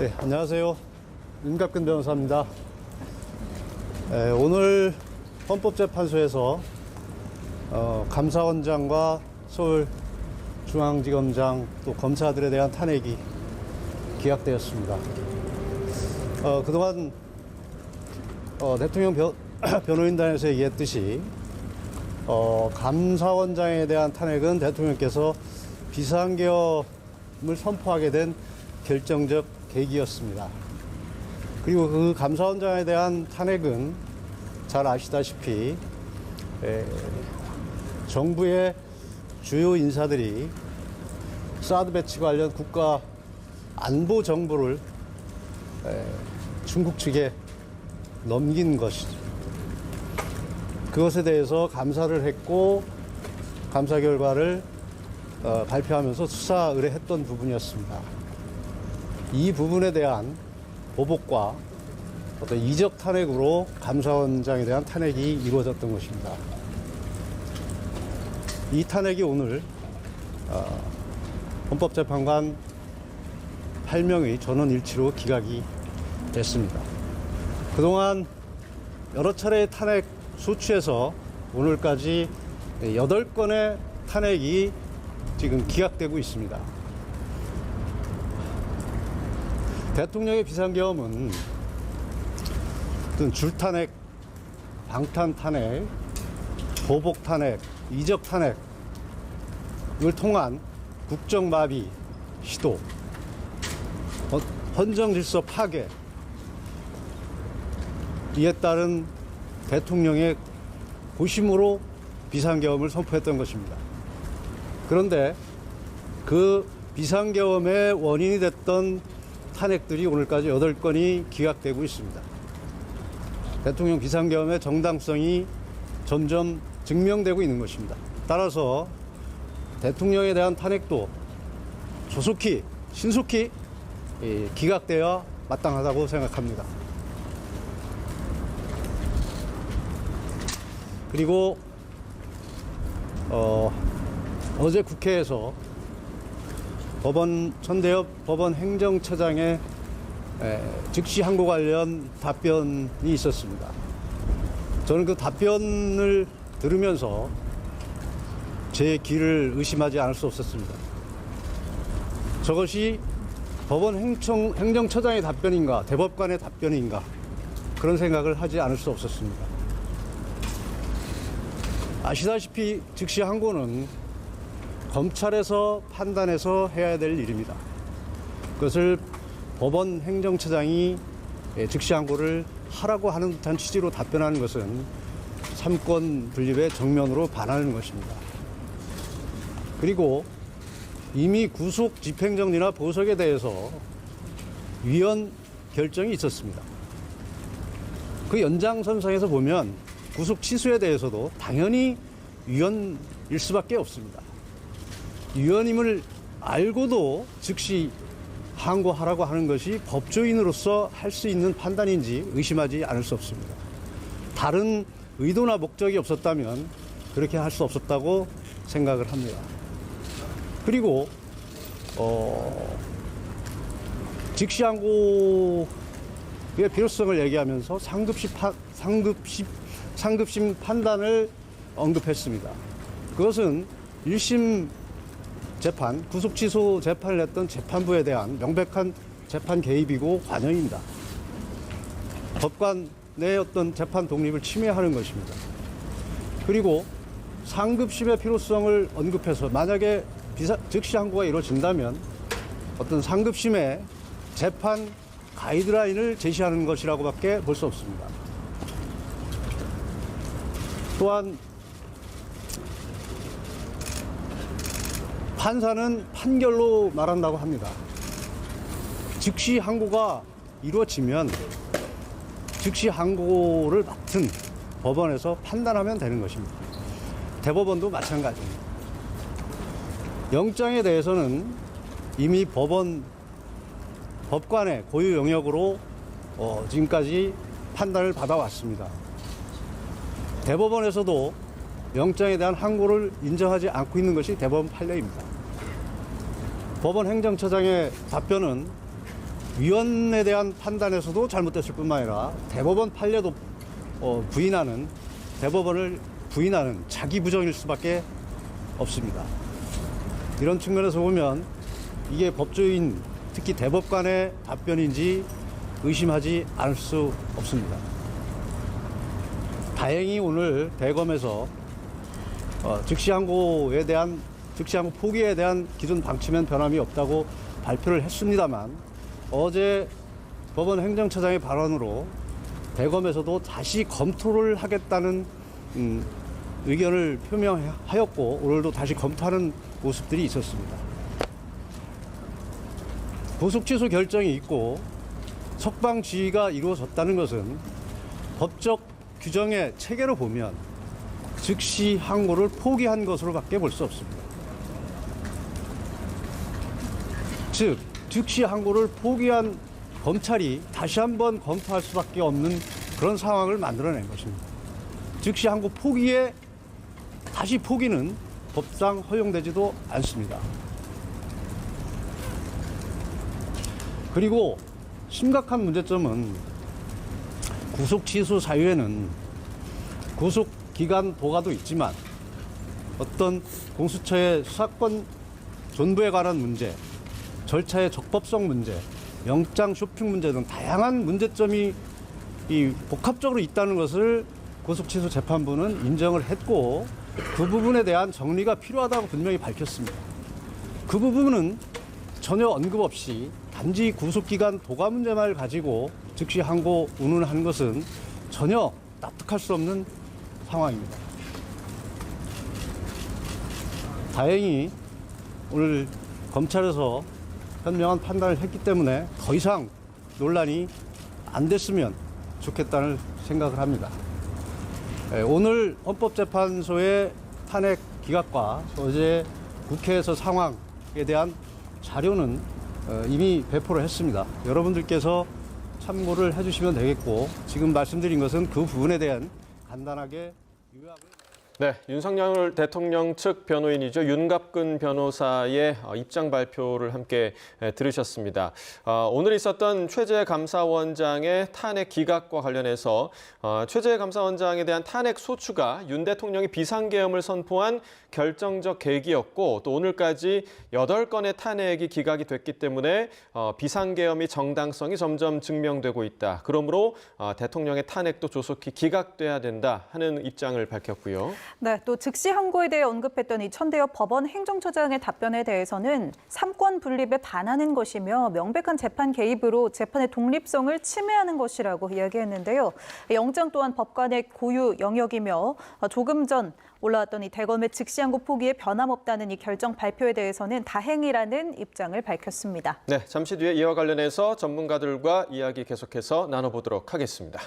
네, 안녕하세요. 윤갑근 변호사입니다. 오늘 헌법재판소에서 감사원장과 서울중앙지검장 또 검사들에 대한 탄핵이 기각되었습니다. 그동안 대통령 변호인단에서 얘기했듯이 감사원장에 대한 탄핵은 대통령께서 비상계엄을 선포하게 된 결정적 계기였습니다. 그리고 그 감사원장에 대한 탄핵은 잘 아시다시피 정부의 주요 인사들이 사드 배치 관련 국가 안보 정보를 중국 측에 넘긴 것이죠. 그것에 대해서 감사를 했고 감사 결과를 발표하면서 수사 의뢰했던 부분이었습니다. 이 부분에 대한 보복과 어떤 이적 탄핵으로 감사원장에 대한 탄핵이 이루어졌던 것입니다. 이 탄핵이 오늘 헌법재판관 8명의 전원일치로 기각이 됐습니다. 그동안 여러 차례의 탄핵 소추에서 오늘까지 8건의 탄핵이 지금 기각되고 있습니다. 대통령의 비상계엄은 어떤 줄탄핵, 방탄탄핵, 보복탄핵, 이적탄핵 을 통한 국정마비 시도, 헌정질서 파괴, 이에 따른 대통령의 고심으로 비상계엄을 선포했던 것입니다. 그런데 그 비상계엄의 원인이 됐던 탄핵들이 오늘까지 8건이 기각되고 있습니다. 대통령 비상계엄의 정당성이 점점 증명되고 있는 것입니다. 따라서 대통령에 대한 탄핵도 조속히, 신속히 기각되어야 마땅하다고 생각합니다. 그리고 어제 국회에서 천대엽 법원 행정처장의 즉시 항고 관련 답변이 있었습니다. 저는 그 답변을 들으면서 제 귀를 의심하지 않을 수 없었습니다. 저것이 법원 행정처장의 답변인가, 대법관의 답변인가, 그런 생각을 하지 않을 수 없었습니다. 아시다시피 즉시 항고는 검찰에서 판단해서 해야 될 일입니다. 그것을 법원 행정처장이 즉시 항고를 하라고 하는 듯한 취지로 답변하는 것은 삼권 분립의 정면으로 반하는 것입니다. 그리고 이미 구속 집행정지나 보석에 대해서 위헌 결정이 있었습니다. 그 연장선상에서 보면 구속 취소에 대해서도 당연히 위헌일 수밖에 없습니다. 위헌임을 알고도 즉시 항고하라고 하는 것이 법조인으로서 할 수 있는 판단인지 의심하지 않을 수 없습니다. 다른 의도나 목적이 없었다면 그렇게 할 수 없었다고 생각을 합니다. 그리고 즉시 항고의 필요성을 얘기하면서 상급심 판단을 언급했습니다. 그것은 1심 재판, 구속 취소 재판을 했던 재판부에 대한 명백한 재판 개입이고 관여입니다. 법관의 어떤 재판 독립을 침해하는 것입니다. 그리고 상급심의 필요성을 언급해서 만약에 즉시 항고가 이루어진다면 어떤 상급심의 재판 가이드라인을 제시하는 것이라고밖에 볼 수 없습니다. 또한 판사는 판결로 말한다고 합니다. 즉시 항고가 이루어지면 즉시 항고를 맡은 법원에서 판단하면 되는 것입니다. 대법원도 마찬가지입니다. 영장에 대해서는 이미 법관의 고유 영역으로 지금까지 판단을 받아왔습니다. 대법원에서도 영장에 대한 항고를 인정하지 않고 있는 것이 대법원 판례입니다. 법원 행정처장의 답변은 위원에 대한 판단에서도 잘못됐을 뿐만 아니라 대법원 판례도 대법원을 부인하는 자기 부정일 수밖에 없습니다. 이런 측면에서 보면 이게 법조인, 특히 대법관의 답변인지 의심하지 않을 수 없습니다. 다행히 오늘 대검에서 즉시항고 포기에 대한 기존 방침엔 변함이 없다고 발표를 했습니다만, 어제 법원 행정처장의 발언으로 대검에서도 다시 검토를 하겠다는 의견을 표명하였고, 오늘도 다시 검토하는 모습들이 있었습니다. 구속 취소 결정이 있고 석방 지휘가 이루어졌다는 것은 법적 규정의 체계로 보면 즉시 항고를 포기한 것으로밖에 볼 수 없습니다. 즉, 즉시 항고를 포기한 검찰이 다시 한번 검토할 수밖에 없는 그런 상황을 만들어낸 것입니다. 즉시 항고 포기에 다시 포기는 법상 허용되지도 않습니다. 그리고 심각한 문제점은 구속 취소 사유에는 구속 기간 도가도 있지만 어떤 공수처의 수사권 존부에 관한 문제, 절차의 적법성 문제, 영장 쇼핑 문제 등 다양한 문제점이 복합적으로 있다는 것을 구속취소 재판부는 인정을 했고, 그 부분에 대한 정리가 필요하다고 분명히 밝혔습니다. 그 부분은 전혀 언급 없이 단지 구속기간 도가 문제만 가지고 즉시 항고 운운한 것은 전혀 납득할 수 없는 상황입니다. 다행히 오늘 검찰에서 현명한 판단을 했기 때문에 더 이상 논란이 안 됐으면 좋겠다는 생각을 합니다. 오늘 헌법재판소의 탄핵 기각과 어제 국회에서 상황에 대한 자료는 이미 배포를 했습니다. 여러분들께서 참고를 해주시면 되겠고, 지금 말씀드린 것은 그 부분에 대한 간단하게 요약을. 네, 윤석열 대통령 측 변호인이죠. 윤갑근 변호사의 입장 발표를 함께 들으셨습니다. 오늘 있었던 최재 감사원장의 탄핵 기각과 관련해서 최재 감사원장에 대한 탄핵 소추가 윤 대통령이 비상계엄을 선포한 결정적 계기였고, 또 오늘까지 8건의 탄핵이 기각이 됐기 때문에 비상계엄의 정당성이 점점 증명되고 있다. 그러므로 대통령의 탄핵도 조속히 기각돼야 된다 하는 입장을 밝혔고요. 네, 또 즉시 항고에 대해 언급했던 이 천대엽 법원 행정처장의 답변에 대해서는 삼권 분립에 반하는 것이며 명백한 재판 개입으로 재판의 독립성을 침해하는 것이라고 이야기했는데요. 영장 또한 법관의 고유 영역이며 조금 전 올라왔던 이 대검의 즉시 항고 포기에 변함없다는 이 결정 발표에 대해서는 다행이라는 입장을 밝혔습니다. 네, 잠시 뒤에 이와 관련해서 전문가들과 이야기 계속해서 나눠보도록 하겠습니다.